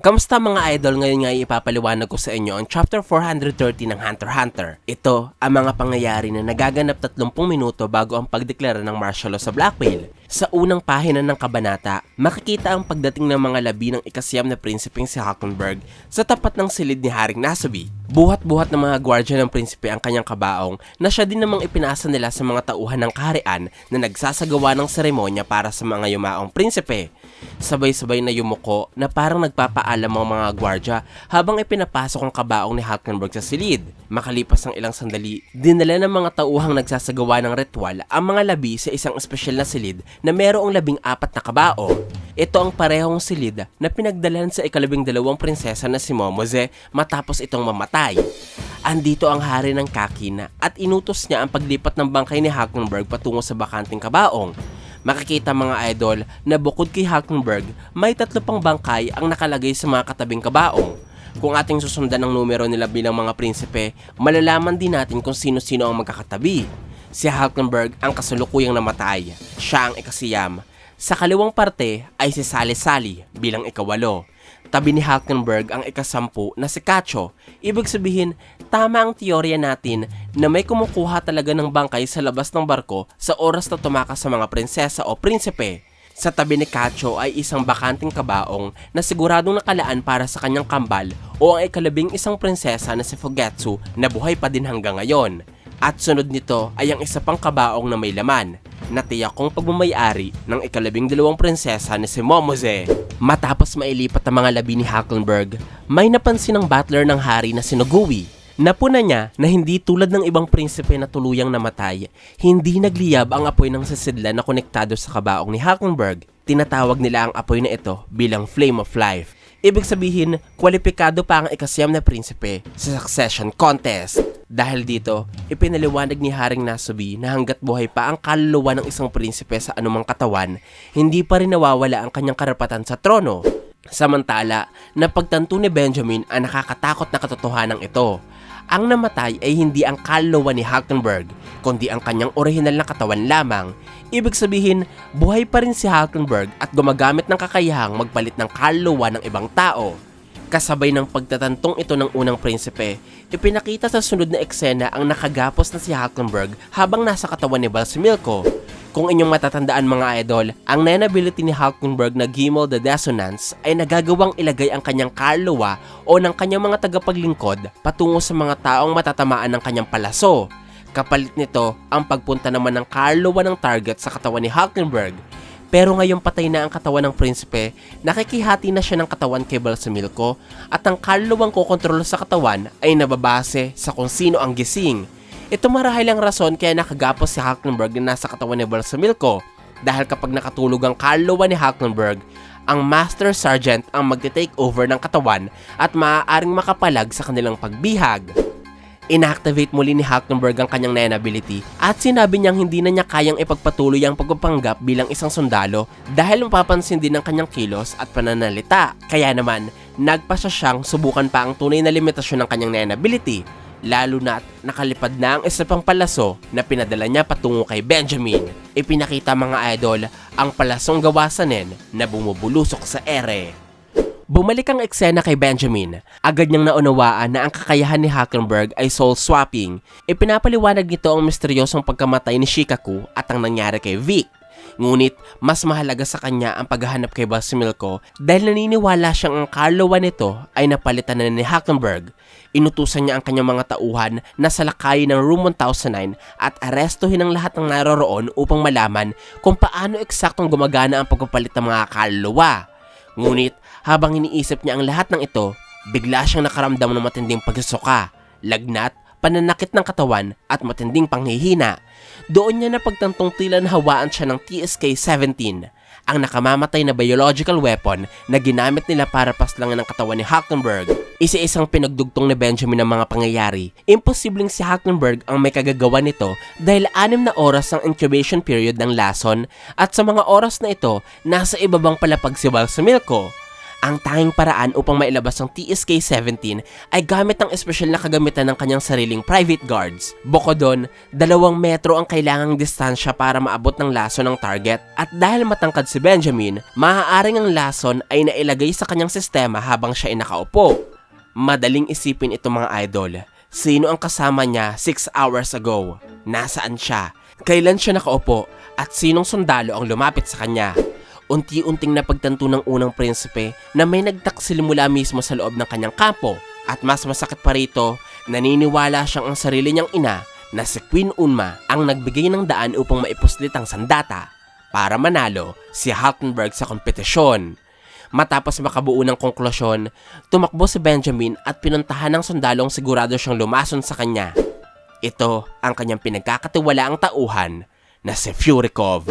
Kamusta mga idol? Ngayon nga ipapaliwanag ko sa inyo ang chapter 430 ng Hunter x Hunter. Ito ang mga pangyayari na nagaganap 30 minuto bago ang pagdeklara ng martial law sa Black Whale. Sa unang pahina ng kabanata, makikita ang pagdating ng mga labi ng ikasyam na prinsipeng si Hulkenberg sa tapat ng silid ni Haring Nasubi. Buhat-buhat ng mga gwardya ng prinsipe ang kanyang kabaong na siya din namang ipinasa nila sa mga tauhan ng kaharian na nagsasagawa ng seremonya para sa mga yumaong prinsipe. Sabay-sabay na yumuko na parang nagpapaalam ang mga gwardya habang ipinapasok ang kabaong ni Hulkenberg sa silid. Makalipas ng ilang sandali, dinala ng mga tauhang nagsasagawa ng ritual ang mga labi sa isang espesyal na silid na merong 14 na kabaong. Ito ang parehong silid na pinagdalhan sa ika-12 prinsesa na si Momoze matapos itong mamatay. Andito ang hari ng Kakina at inutos niya ang paglipat ng bangkay ni Hulkenberg patungo sa bakanting kabaong. Makikita mga idol na bukod kay Hulkenberg, may 3 pang bangkay ang nakalagay sa mga katabing kabaong. Kung ating susundan ang numero nila bilang mga prinsipe, malalaman din natin kung sino-sino ang magkakatabi. Si Hulkenberg ang kasalukuyang namatay, siya ang ikasiyam. Sa kaliwang parte ay si Sally bilang ika-8. Tabi ni Hulkenberg ang ika-10 na si Cacho. Ibig sabihin, tama ang teorya natin na may kumukuha talaga ng bangkay sa labas ng barko sa oras na tumakas sa mga prinsesa o prinsipe. Sa tabi ni Cacho ay isang bakanting kabaong na siguradong nakalaan para sa kanyang kambal o ang ika-11 prinsesa na si Fugetsu na buhay pa din hanggang ngayon. At sunod nito ay ang isa pang kabaong na may laman, na tiyakong pagmamayari ng ika-12 prinsesa na si Momoze. Matapos mailipat ang mga labi ni Hulkenberg, may napansin ang butler ng hari na si Nogui. Napuna niya na hindi tulad ng ibang prinsipe na tuluyang namatay, hindi nagliyab ang apoy ng sasidla na konektado sa kabaong ni Hulkenberg. Tinatawag nila ang apoy na ito bilang Flame of Life. Ibig sabihin, kwalipikado pa ang ikasyam na prinsipe sa succession contest. Dahil dito, ipinaliwanag ni Haring Nasubi na hanggat buhay pa ang kaluluwa ng isang prinsipe sa anumang katawan, hindi pa rin nawawala ang kanyang karapatan sa trono. Samantala, napagtanto ni Benjamin ang nakakatakot na katotohanan ito. Ang namatay ay hindi ang kaluluwa ni Hulkenberg, kundi ang kanyang orihinal na katawan lamang. Ibig sabihin, buhay pa rin si Hulkenberg at gumagamit ng kakayahang magpalit ng kaluluwa ng ibang tao. Kasabay ng pagtatantong ito ng unang prinsipe, ipinakita sa sunod na eksena ang nakagapos na si Hulkenberg habang nasa katawan ni Balsamilko. Kung inyong matatandaan mga idol, ang ability ni Hulkenberg na Gimel the Dissonance ay nagagawang ilagay ang kanyang kaluluwa o ng kanyang mga tagapaglingkod patungo sa mga taong matatamaan ng kanyang palaso. Kapalit nito ang pagpunta naman ng kaluluwa ng target sa katawan ni Hulkenberg. Pero ngayong patay na ang katawan ng prinsipe, nakikihati na siya ng katawan kay Balsamilko at ang kaluluwang kokontrol sa katawan ay nababase sa kung sino ang gising. Ito marahil ang rason kaya nakagapos si Hulkenberg na nasa katawan ni Balsamilko, dahil kapag nakatulog ang kaluluwa ni Hulkenberg, ang Master Sergeant ang magte-take over ng katawan at maaaring makapalag sa kanilang pagbihag. Inactivate muli ni Hulkenberg ang kanyang Nen ability at sinabi niyang hindi na niya kayang ipagpatuloy ang pagpapanggap bilang isang sundalo dahil mapapansin din ang kanyang kilos at pananalita. Kaya naman, nagpasya siyang subukan pa ang tunay na limitasyon ng kanyang Nen ability, lalo na at nakalipad na ang isa pang palaso na pinadala niya patungo kay Benjamin. Ipinakita mga idol ang palasong gawa sa Nen na bumubulusok sa ere. Bumalik ang eksena kay Benjamin. Agad niyang naunawaan na ang kakayahan ni Hulkenberg ay soul swapping. Ipinapaliwanag nito ang misteryosong pagkamatay ni Shikaku at ang nangyari kay Vic. Ngunit, mas mahalaga sa kanya ang paghahanap kay Balsamilko dahil naniniwala siyang ang kaluluwa nito ay napalitan na ni Hulkenberg. Inutusan niya ang kanyang mga tauhan na salakayin ng Room 1009 at arestuhin ang lahat ng naroroon upang malaman kung paano eksaktong gumagana ang pagpapalit ng mga kaluluwa. Ngunit, habang iniisip niya ang lahat ng ito, bigla siyang nakaramdam ng matinding pagsusuka, lagnat, pananakit ng katawan at matinding panghihina. Doon niya napagtantong tila nahawaan siya ng TSK-17, ang nakamamatay na biological weapon na ginamit nila para paslangin ang katawan ni Hulkenberg. Isa-isang pinagdugtong ni Benjamin ang mga pangyayari. Imposibleng si Hulkenberg ang may kagagawa nito dahil 6 na oras ang incubation period ng lason at sa mga oras na ito, nasa ibabang palapag si Balsamilko. Ang tanging paraan upang mailabas ang TSK-17 ay gamit ang espesyal na kagamitan ng kanyang sariling private guards. Bukod doon, 2 metro ang kailangang distansya para maabot ng lason ng target at dahil matangkad si Benjamin, maaaring ang lason ay nailagay sa kanyang sistema habang siya ay nakaupo. Madaling isipin ito mga idol. Sino ang kasama niya 6 hours ago? Nasaan siya? Kailan siya nakaupo? At sinong sundalo ang lumapit sa kanya? Unti-unting napagtanto ng unang prinsipe na may nagtaksil mula mismo sa loob ng kanyang kampo. At mas masakit pa rito, naniniwala siyang ang sarili niyang ina na si Queen Unma ang nagbigay ng daan upang maipuslit ang sandata para manalo si Haltenberg sa kompetisyon. Matapos makabuo ng konklusyon, tumakbo si Benjamin at pinuntahan ng sundalong sigurado siyang lumason sa kanya. Ito ang kanyang pinagkakatiwalaang tauhan na si Furikov.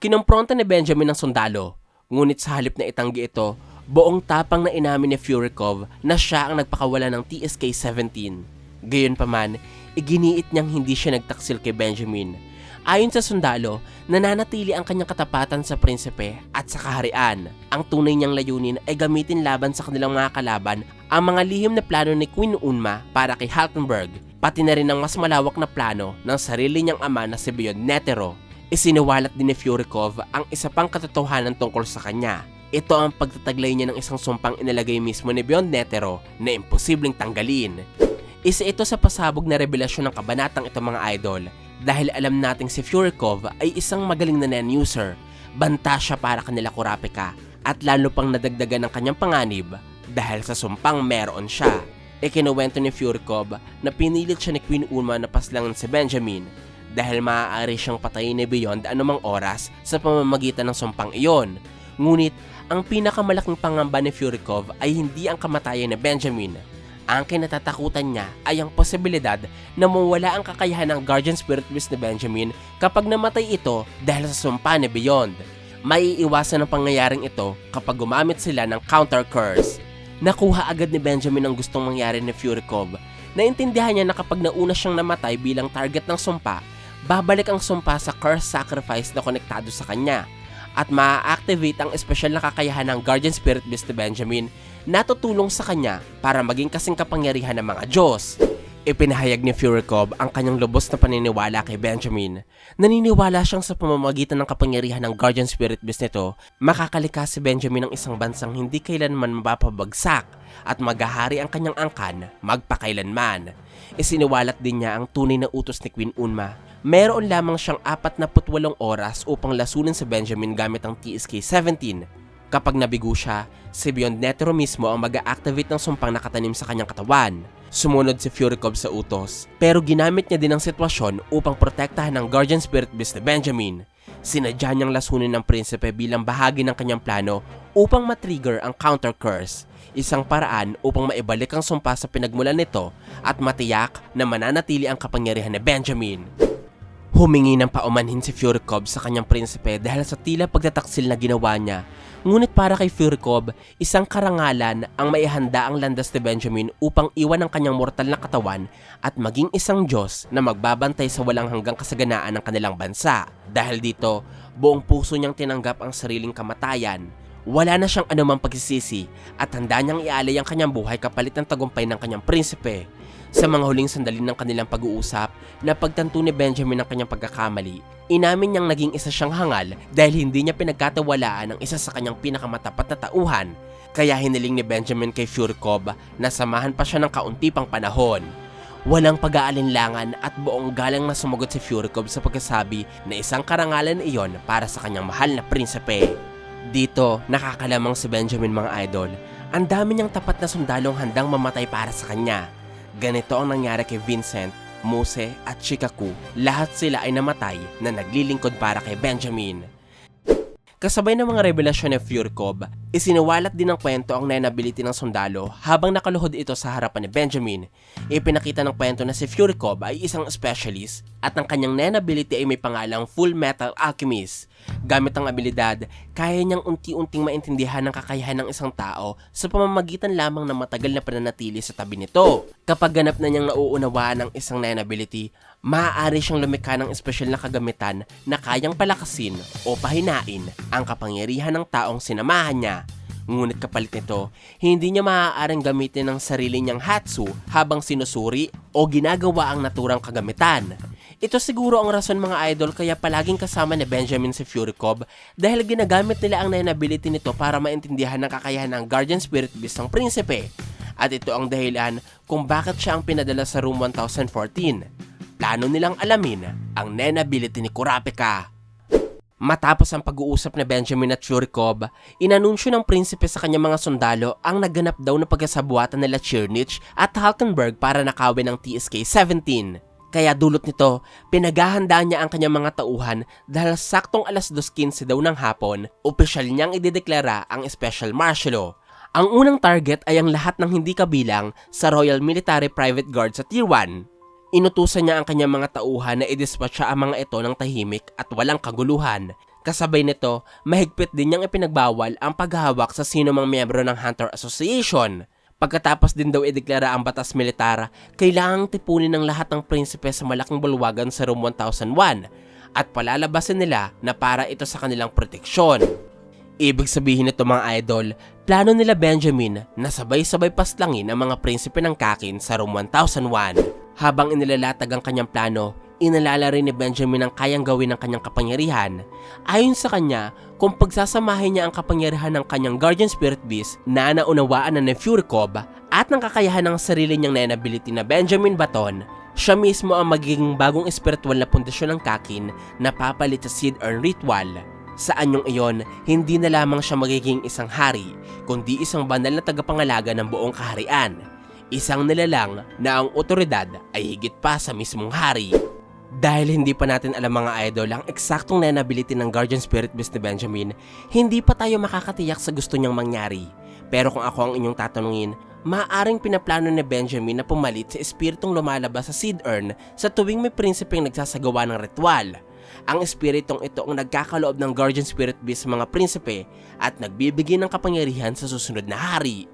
Kinompronta ni Benjamin ang sundalo, ngunit sa halip na itanggi ito, buong tapang na inamin ni Furikov na siya ang nagpakawala ng TSK-17. Gayunpaman, iginiit niyang hindi siya nagtaksil kay Benjamin. Ayon sa sundalo, nananatili ang kanyang katapatan sa prinsipe at sa kaharian. Ang tunay niyang layunin ay gamitin laban sa kanilang mga kalaban ang mga lihim na plano ni Queen Unma para kay Haltenberg, pati na rin ang mas malawak na plano ng sarili niyang ama na si Beyond Netero. Isiniwalat din ni Furikov ang isa pang katotohanan tungkol sa kanya. Ito ang pagtataglay niya ng isang sumpang inilagay mismo ni Beyond Netero na imposibleng tanggalin. Isa ito sa pasabog na revelasyon ng kabanatang ito mga idol dahil alam nating si Furikov ay isang magaling na nen-user. Banta siya para kanila Kurapika at lalo pang nadagdagan ng kanyang panganib dahil sa sumpang meron siya. Ikinuwento ni Furikov na pinilit siya ni Queen Unma na paslangan si Benjamin dahil maaari siyang patayin ni Beyond anumang oras sa pamamagitan ng sumpang iyon. Ngunit, ang pinakamalaking pangamba ni Furikov ay hindi ang kamatayan ni Benjamin. Ang kinatatakutan niya ay ang posibilidad na mawala ang kakayahan ng Guardian Spirit Beast ni Benjamin kapag namatay ito dahil sa sumpa ni Beyond. Maiiwasan ang pangyayaring ito kapag gumamit sila ng counter curse. Nakuha agad ni Benjamin ang gustong mangyari ni Furikov. Naintindihan niya na kapag nauna siyang namatay bilang target ng sumpa, babalik ang sumpa sa curse sacrifice na konektado sa kanya at ma-activate ang espesyal na kakayahan ng Guardian Spirit Beast ni Benjamin na tutulong sa kanya para maging kasing kapangyarihan ng mga Diyos. Ipinahayag ni Furikov ang kanyang lubos na paniniwala kay Benjamin. Naniniwala siyang sa pamamagitan ng kapangyarihan ng Guardian Spirit Beast nito, makakalikas si Benjamin ng isang bansang hindi kailanman mapapabagsak at maghahari ang kanyang angkan magpakailanman. Isiniwalat din niya ang tunay na utos ni Queen Unma. Meron lamang siyang 48 oras upang lasunin si Benjamin gamit ang TSK-17. Kapag nabigo siya, si Beyond Netero mismo ang mag-a-activate ng sumpang nakatanim sa kanyang katawan. Sumunod si Furikov sa utos, pero ginamit niya din ang sitwasyon upang protektahan ang Guardian Spirit Beast ni Benjamin. Sinadya niyang lasunin ng prinsipe bilang bahagi ng kanyang plano upang matrigger ang counter curse, isang paraan upang maibalik ang sumpa sa pinagmulan nito at matiyak na mananatili ang kapangyarihan ni Benjamin. Humingi ng paumanhin si Furikov sa kanyang prinsipe dahil sa tila pagtataksil na ginawa niya. Ngunit para kay Furikov, isang karangalan ang maihanda ang landas ni Benjamin upang iwan ang kanyang mortal na katawan at maging isang Diyos na magbabantay sa walang hanggang kasaganaan ng kanilang bansa. Dahil dito, buong puso niyang tinanggap ang sariling kamatayan. Wala na siyang anumang pagsisisi at handa niyang ialay ang kanyang buhay kapalit ng tagumpay ng kanyang prinsipe. Sa mga huling sandali ng kanilang pag-uusap, napagtanto ni Benjamin ang kanyang pagkakamali. Inamin niyang naging isa siyang hangal dahil hindi niya pinagkatiwalaan ang isa sa kanyang pinakamatapat na tauhan. Kaya hiniling ni Benjamin kay Furikov na samahan pa siya ng kaunti pang panahon. Walang pag-aalinlangan at buong galang na sumagot si Furikov sa pagkasabi na isang karangalan iyon para sa kanyang mahal na prinsipe. Dito, nakakalamang si Benjamin mga idol. Ang dami niyang tapat na sundalong handang mamatay para sa kanya. Ganito ang nangyari kay Vincent, Muse at Shikaku. Lahat sila ay namatay na naglilingkod para kay Benjamin. Kasabay ng mga revelasyon ni Furikov, isiniwalat din ng kwento ang nenability ng sundalo habang nakaluhod ito sa harapan ni Benjamin. Ipinakita ng kwento na si Furikov ay isang specialist at ang kanyang nenability ay may pangalang Full Metal Alchemist. Gamit ang abilidad, kaya niyang unti-unting maintindihan ang kakayahan ng isang tao sa pamamagitan lamang ng matagal na pananatili sa tabi nito. Kapag ganap na niyang nauunawaan ang isang nenability, maaari siyang lumikha ng espesyal na kagamitan na kayang palakasin o pahinain ang kapangyarihan ng taong sinamahan niya. Ngunit kapalit nito, hindi niya maaaring gamitin ang sarili niyang hatsu habang sinusuri o ginagawa ang naturang kagamitan. Ito siguro ang rason mga idol kaya palaging kasama ni Benjamin si Fury Cub dahil ginagamit nila ang Nen ability nito para maintindihan ang kakayahan ng Guardian Spirit Beast ng prinsipe. At ito ang dahilan kung bakit siya ang pinadala sa Room 1014. Plano nilang alamin ang Nen ability ni Kurapika. Matapos ang pag-uusap ni Benjamin at Fury Cub, inanunsyo ng prinsipe sa kanyang mga sundalo ang nagganap daw na pagkasabuatan nila Chirnich at Hulkenberg para nakawin ang TSK-17. Kaya dulot nito, pinaghahandaan niya ang kanyang mga tauhan dahil saktong alas 2:15 daw ng hapon, opisyal niyang idedeklara ang Special Martial Law. Ang unang target ay ang lahat ng hindi kabilang sa Royal Military Private Guard sa Tier 1. Inutusan niya ang kanyang mga tauhan na i-dispatcha ang mga ito ng tahimik at walang kaguluhan. Kasabay nito, mahigpit din niyang ipinagbawal ang paghahawak sa sino mang miyembro ng Hunter Association. Pagkatapos din daw ideklara ang batas militar, kailangang tipunin ng lahat ng prinsipe sa malaking bulwagan sa Room 1001 at palalabasin nila na para ito sa kanilang proteksyon. Ibig sabihin nito mga idol, plano nila Benjamin na sabay-sabay paslangin ang mga prinsipe ng Kakin sa Room 1001. Habang inilalatag ang kanyang plano, inalala rin ni Benjamin ang kayang gawin ng kanyang kapangyarihan. Ayon sa kanya, kung pagsasamahin niya ang kapangyarihan ng kanyang Guardian Spirit Beast na naunawaan na ni Fury Cub at ng kakayahan ng sarili niyang Nen ability na Benjamin Baton, siya mismo ang magiging bagong espiritual na pundasyon ng Kakin na papalit sa Seed Urn Ritual. Sa anyong iyon, hindi na lamang siya magiging isang hari, kundi isang banal na tagapangalaga ng buong kaharian. Isang nilalang na ang otoridad ay higit pa sa mismong hari. Dahil hindi pa natin alam mga idol ang eksaktong Nen ability ng Guardian Spirit Beast ni Benjamin, hindi pa tayo makakatiyak sa gusto niyang mangyari. Pero kung ako ang inyong tatanungin, maaaring pinaplano ni Benjamin na pumalit sa espiritong lumalabas sa Seed Urn sa tuwing may prinsipeng nagsasagawa ng ritual. Ang espiritong ito ang nagkakaloob ng Guardian Spirit Beast sa mga prinsipe at nagbibigay ng kapangyarihan sa susunod na hari.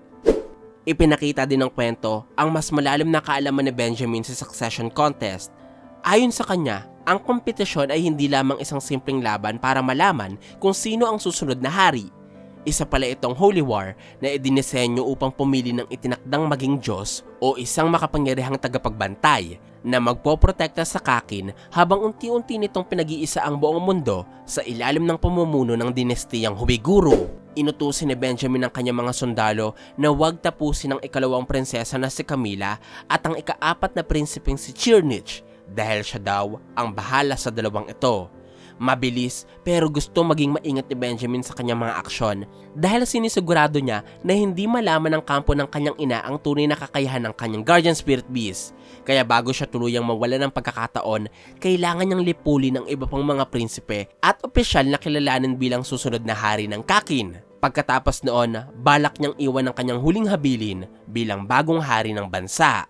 Ipinakita din ng kwento ang mas malalim na kaalaman ni Benjamin sa Succession Contest. Ayon sa kanya, ang kompetisyon ay hindi lamang isang simpleng laban para malaman kung sino ang susunod na hari. Isa pala itong Holy War na idinisenyo upang pumili ng itinakdang maging Diyos o isang makapangyarihang tagapagbantay na magpoprotekta sa Kakin habang unti-unti nitong pinag-iisa ang buong mundo sa ilalim ng pamumuno ng dinastiyang Huiguro. Inutusin ni Benjamin ang kanyang mga sundalo na huwag tapusin ang ikalawang prinsesa na si Camilla at ang ikaapat na prinsipeng si Chirnich dahil siya daw ang bahala sa dalawang ito. Mabilis pero gusto maging maingat ni Benjamin sa kanyang mga aksyon dahil sinisigurado niya na hindi malaman ng kampo ng kanyang ina ang tunay na kakayahan ng kanyang Guardian Spirit Beast. Kaya bago siya tuluyang mawala ng pagkakataon, kailangan niyang lipulin ang iba pang mga prinsipe at opisyal na kilalanin bilang susunod na hari ng Kakin. Pagkatapos noon, balak niyang iwan ang kanyang huling habilin bilang bagong hari ng bansa.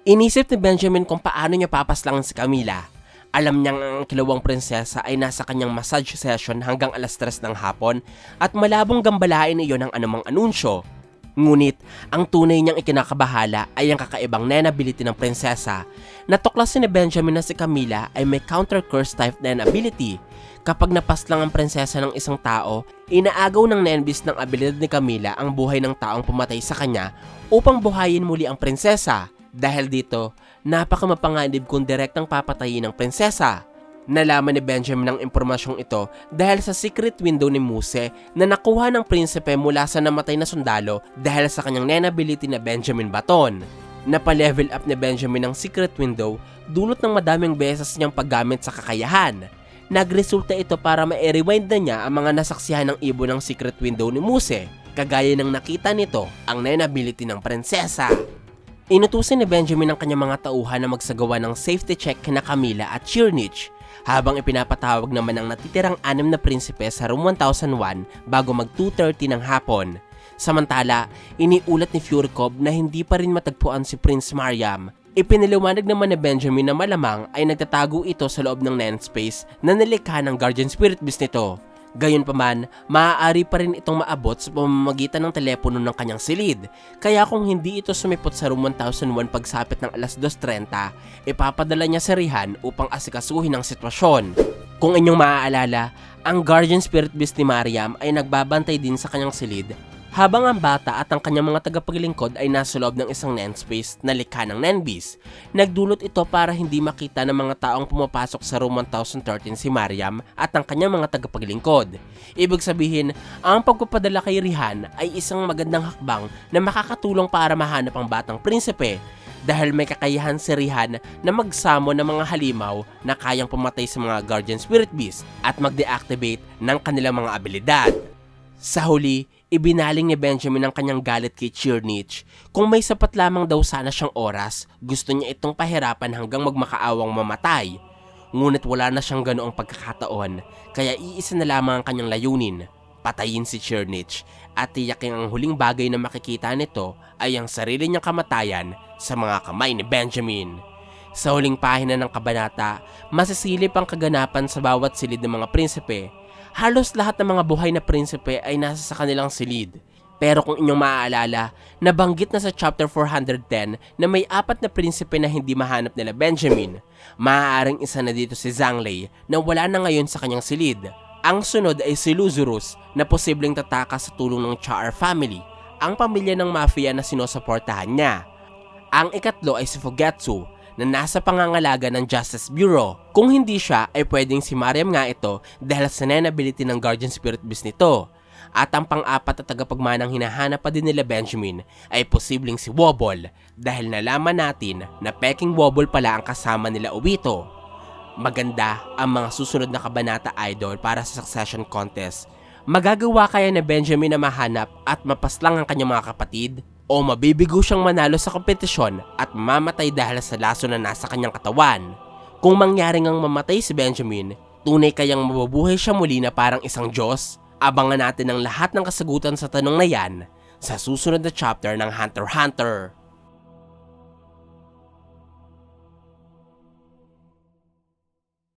Inisip ni Benjamin kung paano niya papaslangan si Camilla. Alam niyang ang kilawang prinsesa ay nasa kanyang massage session hanggang alas 3 ng hapon at malabong gambalain iyon ng anumang anunsyo. Ngunit, ang tunay niyang ikinakabahala ay ang kakaibang Nen ability ng prinsesa. Natuklasin ni Benjamin na si Camilla ay may counter-curse type Nen ability. Kapag napaslang ang prinsesa ng isang tao, inaagaw ng Nen Beast ng abilidad ni Camilla ang buhay ng taong pumatay sa kanya upang buhayin muli ang prinsesa. Dahil dito, napakamapanganib kung direktang papatayin ng prinsesa. Nalaman ni Benjamin ang impormasyong ito dahil sa secret window ni Muse na nakuha ng prinsipe mula sa namatay na sundalo dahil sa kanyang Nen ability na Benjamin Baton. Napalevel up ni Benjamin ang secret window dulot ng madaming beses niyang paggamit sa kakayahan. Nagresulta ito para ma-rewind na niya ang mga nasaksihan ng ibon ng secret window ni Muse, kagaya ng nakita nito ang Nen ability ng prinsesa. Inutusin ni Benjamin ang kanyang mga tauhan na magsagawa ng safety check kina Camilla at Chirnich, habang ipinapatawag naman ang natitirang 6 na prinsipe sa Room 1001 bago mag 2:30 ng hapon. Samantala, iniulat ni Fury Cub na hindi pa rin matagpuan si Prince Mariam. Ipiniliwanag naman ni Benjamin na malamang ay nagtatago ito sa loob ng Nen Space na nilikha ng Guardian Spirit Beast nito. Gayunpaman, maaari pa rin itong maabot sa pamamagitan ng telepono ng kanyang silid. Kaya kung hindi ito sumipot sa room 1001 pagsapit ng alas 2:30, ipapadala niya si Rihan upang asikasuhin ang sitwasyon. Kung inyong maaalala, ang guardian spirit beast ni Mariam ay nagbabantay din sa kanyang silid habang ang bata at ang kanyang mga tagapaglingkod ay nasa loob ng isang Nen space na likha ng Nen Beast. Nagdulot ito para hindi makita ng mga taong pumapasok sa room 1013 si Mariam at ang kanyang mga tagapaglingkod. Ibig sabihin, ang pagpapadala kay Rihan ay isang magandang hakbang na makakatulong para mahanap ang batang prinsipe dahil may kakayahan si Rihan na magsamo ng mga halimaw na kayang pumatay sa mga Guardian Spirit Beast at mag-deactivate ng kanilang mga abilidad. Sa huli, ibinaling ni Benjamin ang kanyang galit kay Chirnich. Kung may sapat lamang daw sana siyang oras, gusto niya itong pahirapan hanggang magmakaawang mamatay. Ngunit wala na siyang ganoong pagkakataon, kaya iisa na lamang ang kanyang layunin, patayin si Chirnich at tiyaking ang huling bagay na makikita nito ay ang sarili niyang kamatayan sa mga kamay ni Benjamin. Sa huling pahina ng kabanata, masisilip ang kaganapan sa bawat silid ng mga prinsipe. Halos lahat ng mga buhay na prinsipe ay nasa sa kanilang silid. Pero kung inyong maaalala, nabanggit na sa chapter 410 na may 4 na prinsipe na hindi mahanap nila Benjamin. Maaaring isa na dito si Zhang-Lei na wala na ngayon sa kanyang silid. Ang sunod ay si Lazarus na posibleng tatakas sa tulong ng Char family, ang pamilya ng mafia na sinusuportahan niya. Ang ikatlo ay si Fugetsu na nasa pangangalaga ng Justice Bureau. Kung hindi siya ay pwedeng si Mariam nga ito dahil sa Nen ability ng Guardian Spirit Beast nito. At ang pang-4 at tagapagmanang hinahanap pa din nila Benjamin ay posibleng si Wobble dahil nalaman natin na peking Wobble pala ang kasama nila Obito. Maganda ang mga susunod na kabanata, idol, para sa succession contest. Magagawa kaya na Benjamin na mahanap at mapaslang ang kanyang mga kapatid? O mabibigo siyang manalo sa kompetisyon at mamatay dahil sa laso na nasa kanyang katawan? Kung mangyari ngang mamatay si Benjamin, tunay kayang mabubuhay siya muli na parang isang Diyos? Abangan natin ang lahat ng kasagutan sa tanong na yan sa susunod na chapter ng Hunter x Hunter.